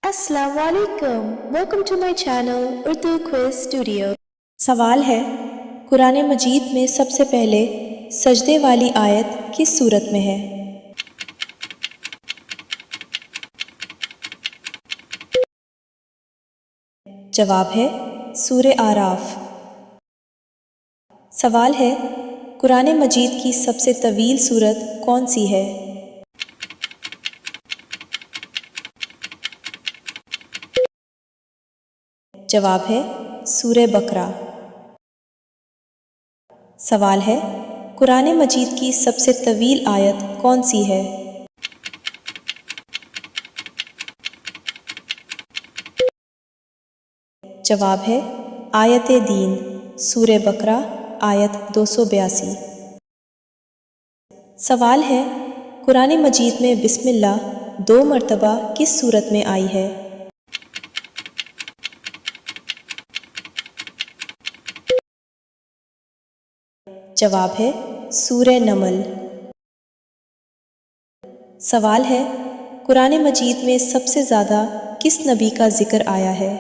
السلام علیکم، welcome to my channel Urdu quiz studio. سوال ہے، قرآن مجید میں سب سے پہلے سجدے والی آیت کس سورت میں ہے؟ جواب ہے سورہ اعراف۔ سوال ہے، قرآن مجید کی سب سے طویل سورت کون سی ہے؟ جواب ہے سورہ بقرہ۔ سوال ہے، قرآن مجید کی سب سے طویل آیت کون سی ہے؟ جواب ہے آیت دین، سورہ بقرہ آیت 282۔ سوال ہے، قرآن مجید میں بسم اللہ 2 مرتبہ کس سورت میں آئی ہے؟ جواب ہے سورہ نمل۔ سوال ہے، قرآن مجید میں سب سے زیادہ کس نبی کا ذکر آیا ہے؟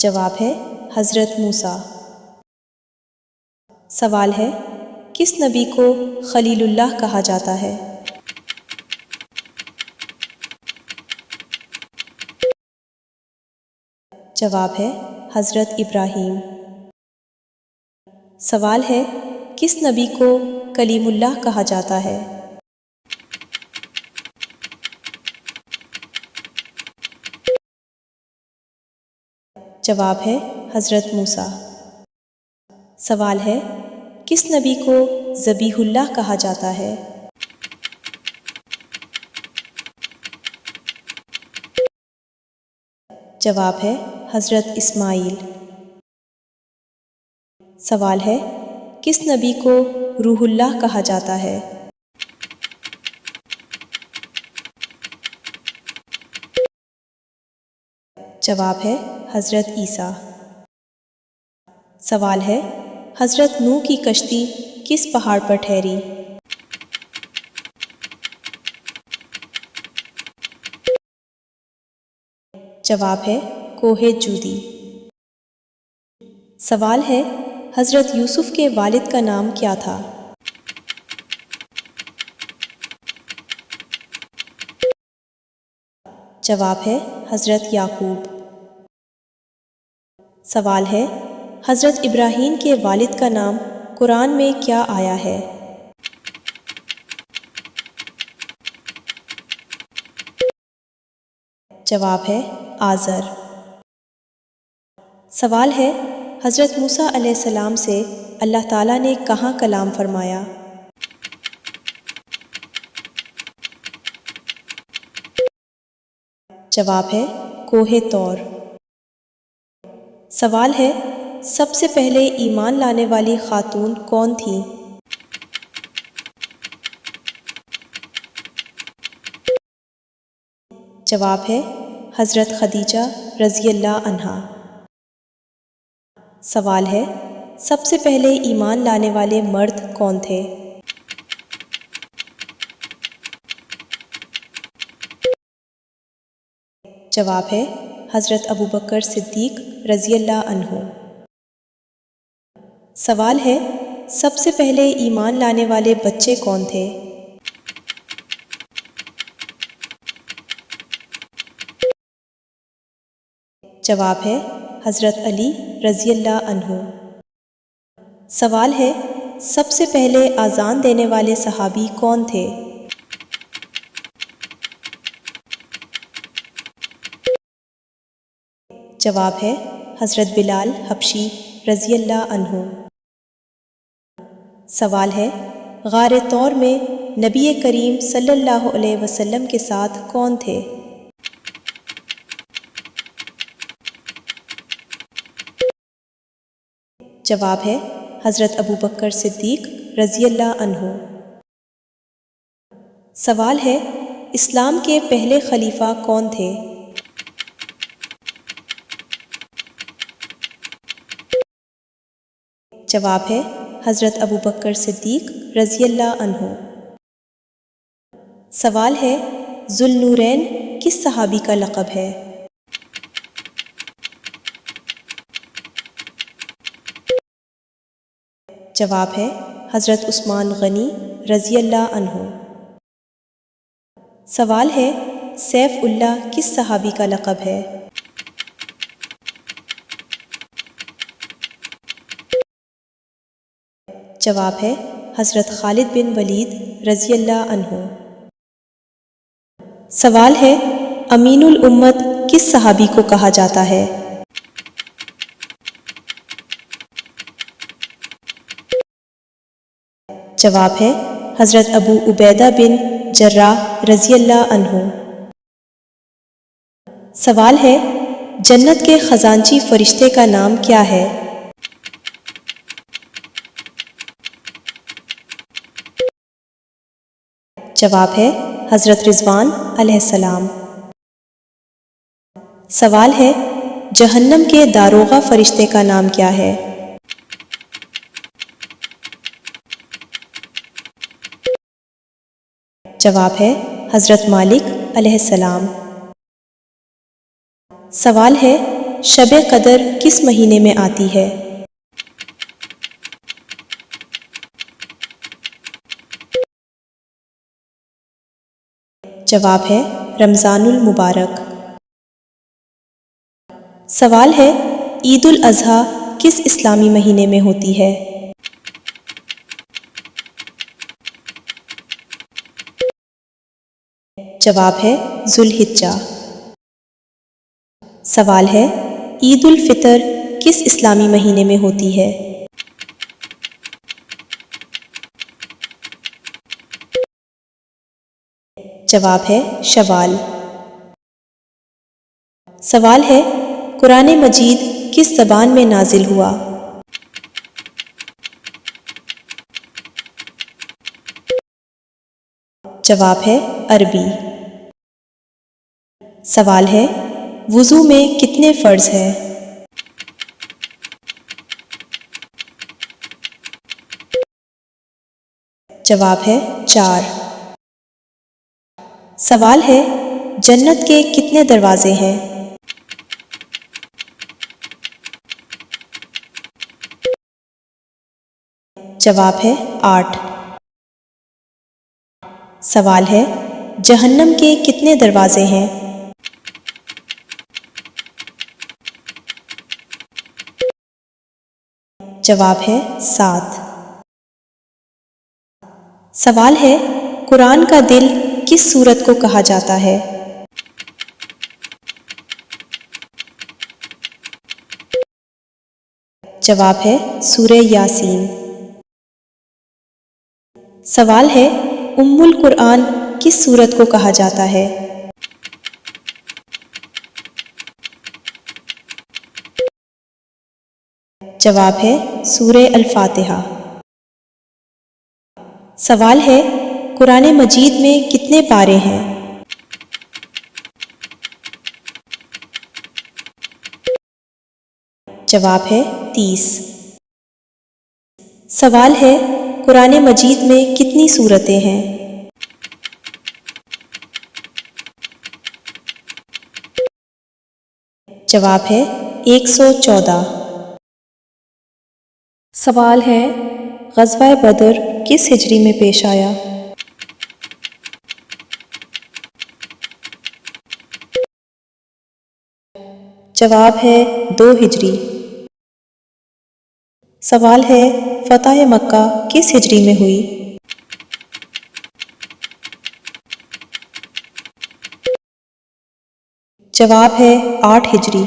جواب ہے حضرت موسیٰ۔ سوال ہے، کس نبی کو خلیل اللہ کہا جاتا ہے؟ جواب ہے حضرت ابراہیم۔ سوال ہے، کس نبی کو کلیم اللہ کہا جاتا ہے؟ جواب ہے حضرت موسیٰ۔ سوال ہے، کس نبی کو ذبیح اللہ کہا جاتا ہے؟ جواب ہے حضرت اسماعیل۔ سوال ہے، کس نبی کو روح اللہ کہا جاتا ہے؟ جواب ہے حضرت عیسیٰ۔ سوال ہے، حضرت نوح کی کشتی کس پہاڑ پر ٹھہری؟ جواب ہے کوہ جودی۔ سوال ہے، حضرت یوسف کے والد کا نام کیا تھا؟ جواب ہے حضرت یعقوب۔ سوال ہے، حضرت ابراہیم کے والد کا نام قرآن میں کیا آیا ہے؟ جواب ہے آزر۔ سوال ہے، حضرت موسیٰ علیہ السلام سے اللہ تعالیٰ نے کہاں کلام فرمایا؟ جواب ہے کوہ طور۔ سوال ہے، سب سے پہلے ایمان لانے والی خاتون کون تھیں؟ جواب ہے حضرت خدیجہ رضی اللہ عنہا۔ سوال ہے، سب سے پہلے ایمان لانے والے مرد کون تھے؟ جواب ہے حضرت ابوبکر صدیق رضی اللہ عنہ۔ سوال ہے، سب سے پہلے ایمان لانے والے بچے کون تھے؟ جواب ہے حضرت علی رضی اللہ عنہ۔ سوال ہے، سب سے پہلے اذان دینے والے صحابی کون تھے؟ جواب ہے حضرت بلال حبشی رضی اللہ عنہ۔ سوال ہے، غار طور میں نبی کریم صلی اللہ علیہ وسلم کے ساتھ کون تھے؟ جواب ہے حضرت ابوبکر صدیق رضی اللہ عنہ۔ سوال ہے، اسلام کے پہلے خلیفہ کون تھے؟ جواب ہے حضرت ابو بکر صدیق رضی اللہ عنہ۔ سوال ہے ذوالنورین کس صحابی کا لقب ہے؟ جواب ہے حضرت عثمان غنی رضی اللہ عنہ۔ سوال ہے سیف اللہ کس صحابی کا لقب ہے؟ جواب ہے حضرت خالد بن ولید رضی اللہ عنہ۔ سوال ہے امین الامت کس صحابی کو کہا جاتا ہے؟ جواب ہے حضرت ابو عبیدہ بن جراح رضی اللہ عنہ۔ سوال ہے جنت کے خزانچی فرشتے کا نام کیا ہے؟ جواب ہے حضرت رضوان علیہ السلام۔ سوال ہے جہنم کے داروغہ فرشتے کا نام کیا ہے؟ جواب ہے حضرت مالک علیہ السلام۔ سوال ہے شب قدر کس مہینے میں آتی ہے؟ جواب ہے رمضان المبارک۔ سوال ہے عید الاضحیٰ کس اسلامی مہینے میں ہوتی ہے؟ جواب ہے ذوالحجہ۔ سوال ہے عید الفطر کس اسلامی مہینے میں ہوتی ہے؟ جواب ہے شوال۔ سوال ہے قرآن مجید کس زبان میں نازل ہوا؟ جواب ہے عربی۔ سوال ہے وضو میں کتنے فرض ہیں؟ جواب ہے 4۔ سوال ہے جنت کے کتنے دروازے ہیں؟ جواب ہے 8۔ سوال ہے جہنم کے کتنے دروازے ہیں؟ جواب ہے 7۔ سوال ہے قرآن کا دل کس سورت کو کہا جاتا ہے؟ جواب ہے سورہ یاسین۔ سوال ہے ام القرآن کس سورت کو کہا جاتا ہے؟ جواب ہے سورہ الفاتحہ۔ سوال ہے قرآن مجید میں کتنے پارے ہیں؟ جواب ہے 30۔ سوال ہے قرآن مجید میں کتنی سورتیں ہیں؟ جواب ہے 114۔ سوال ہے غزوہ بدر کس ہجری میں پیش آیا؟ جواب ہے 2 ہجری۔ سوال ہے فتح مکہ کس ہجری میں ہوئی؟ جواب ہے 8 ہجری۔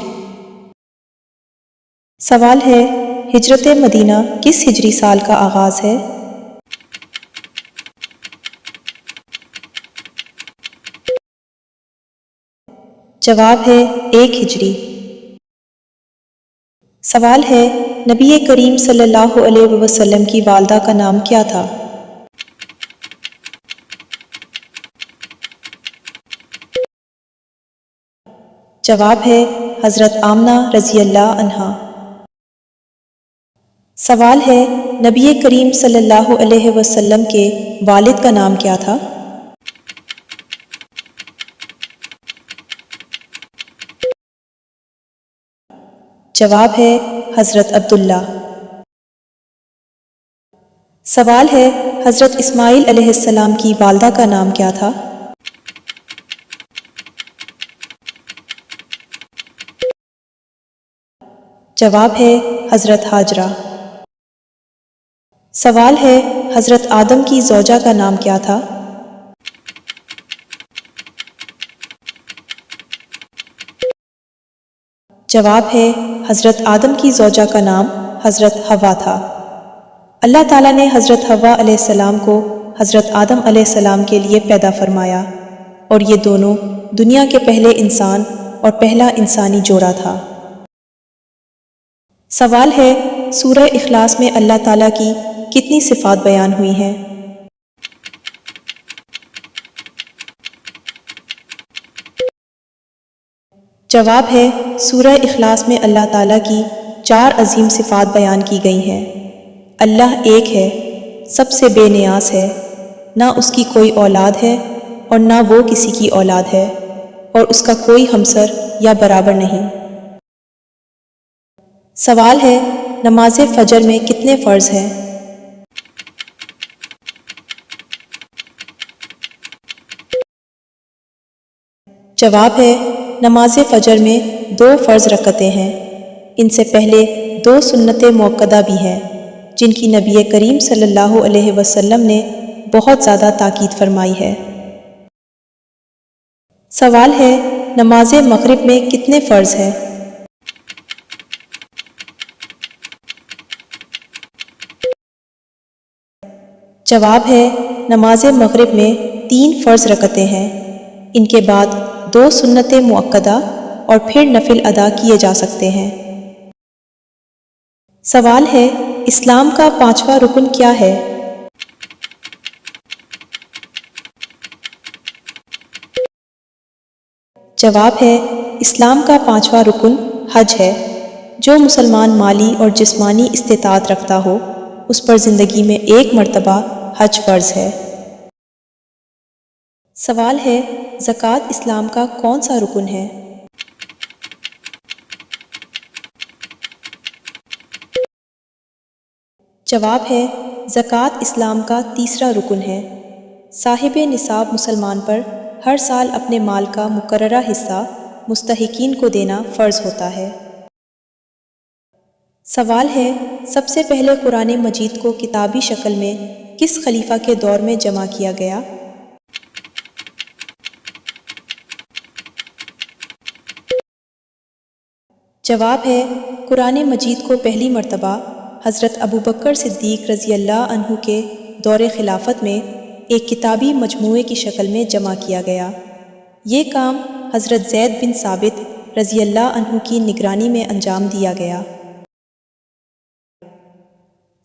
سوال ہے ہجرت مدینہ کس ہجری سال کا آغاز ہے؟ جواب ہے 1 ہجری۔ سوال ہے نبی کریم صلی اللہ علیہ وسلم کی والدہ کا نام کیا تھا؟ جواب ہے حضرت آمنہ رضی اللہ عنہا۔ سوال ہے نبی کریم صلی اللہ علیہ وسلم کے والد کا نام کیا تھا؟ جواب ہے حضرت عبداللہ۔ سوال ہے حضرت اسماعیل علیہ السلام کی والدہ کا نام کیا تھا؟ جواب ہے حضرت ہاجرہ۔ سوال ہے حضرت آدم کی زوجہ کا نام کیا تھا؟ جواب ہے حضرت آدم کی زوجہ کا نام حضرت حوا تھا۔ اللہ تعالیٰ نے حضرت حوا علیہ السلام کو حضرت آدم علیہ السلام کے لیے پیدا فرمایا، اور یہ دونوں دنیا کے پہلے انسان اور پہلا انسانی جوڑا تھا۔ سوال ہے سورہ اخلاص میں اللہ تعالیٰ کی کتنی صفات بیان ہوئی ہیں؟ جواب ہے سورہ اخلاص میں اللہ تعالیٰ کی 4 عظیم صفات بیان کی گئی ہیں۔ اللہ ایک ہے، سب سے بے نیاز ہے، نہ اس کی کوئی اولاد ہے اور نہ وہ کسی کی اولاد ہے، اور اس کا کوئی ہمسر یا برابر نہیں۔ سوال ہے نماز فجر میں کتنے فرض ہیں؟ جواب ہے نماز فجر میں 2 فرض رکعتیں ہیں، ان سے پہلے 2 سنت موقدہ بھی ہیں جن کی نبی کریم صلی اللہ علیہ وسلم نے بہت زیادہ تاکید فرمائی ہے۔ سوال ہے نماز مغرب میں کتنے فرض ہیں؟ جواب ہے نماز مغرب میں 3 فرض رکعتیں ہیں، ان کے بعد 2 سنت مؤکدہ اور پھر نفل ادا کیے جا سکتے ہیں۔ سوال ہے اسلام کا 5واں رکن کیا ہے؟ جواب ہے اسلام کا 5واں رکن حج ہے۔ جو مسلمان مالی اور جسمانی استطاعت رکھتا ہو اس پر زندگی میں 1 مرتبہ حج فرض ہے۔ سوال ہے زکوٰۃ اسلام کا کون سا رکن ہے؟ جواب ہے زکوٰۃ اسلام کا 3را رکن ہے۔ صاحب نصاب مسلمان پر ہر سال اپنے مال کا مقررہ حصہ مستحقین کو دینا فرض ہوتا ہے۔ سوال ہے سب سے پہلے قرآن مجید کو کتابی شکل میں کس خلیفہ کے دور میں جمع کیا گیا؟ جواب ہے قرآن مجید کو پہلی مرتبہ حضرت ابوبکر صدیق رضی اللہ عنہ کے دور خلافت میں ایک کتابی مجموعے کی شکل میں جمع کیا گیا۔ یہ کام حضرت زید بن ثابت رضی اللہ عنہ کی نگرانی میں انجام دیا گیا۔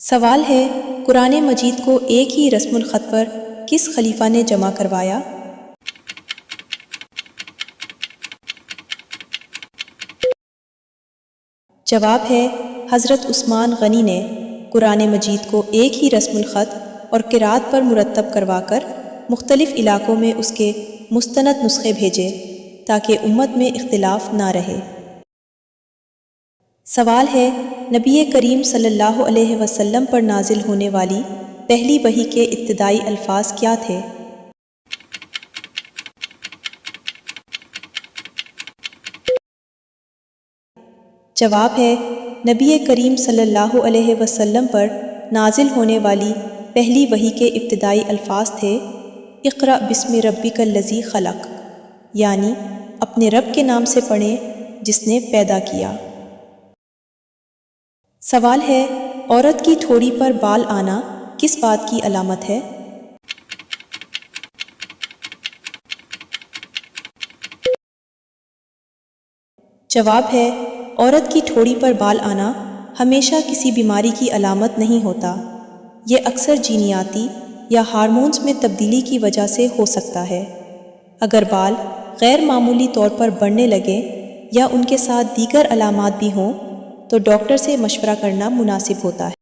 سوال ہے قرآن مجید کو ایک ہی رسم الخط پر کس خلیفہ نے جمع کروایا؟ جواب ہے حضرت عثمان غنی نے قرآن مجید کو ایک ہی رسم الخط اور قرأت پر مرتب کروا کر مختلف علاقوں میں اس کے مستند نسخے بھیجے تاکہ امت میں اختلاف نہ رہے۔ سوال ہے نبی کریم صلی اللہ علیہ وسلم پر نازل ہونے والی پہلی وحی کے ابتدائی الفاظ کیا تھے؟ جواب ہے نبی کریم صلی اللہ علیہ وسلم پر نازل ہونے والی پہلی وحی کے ابتدائی الفاظ تھے اقرأ بسم ربک الذی خلق، یعنی اپنے رب کے نام سے پڑھیں جس نے پیدا کیا۔ سوال ہے عورت کی ٹھوڑی پر بال آنا کس بات کی علامت ہے؟ جواب ہے عورت کی ٹھوڑی پر بال آنا ہمیشہ کسی بیماری کی علامت نہیں ہوتا، یہ اکثر جینیاتی یا ہارمونز میں تبدیلی کی وجہ سے ہو سکتا ہے۔ اگر بال غیر معمولی طور پر بڑھنے لگے یا ان کے ساتھ دیگر علامات بھی ہوں تو ڈاکٹر سے مشورہ کرنا مناسب ہوتا ہے۔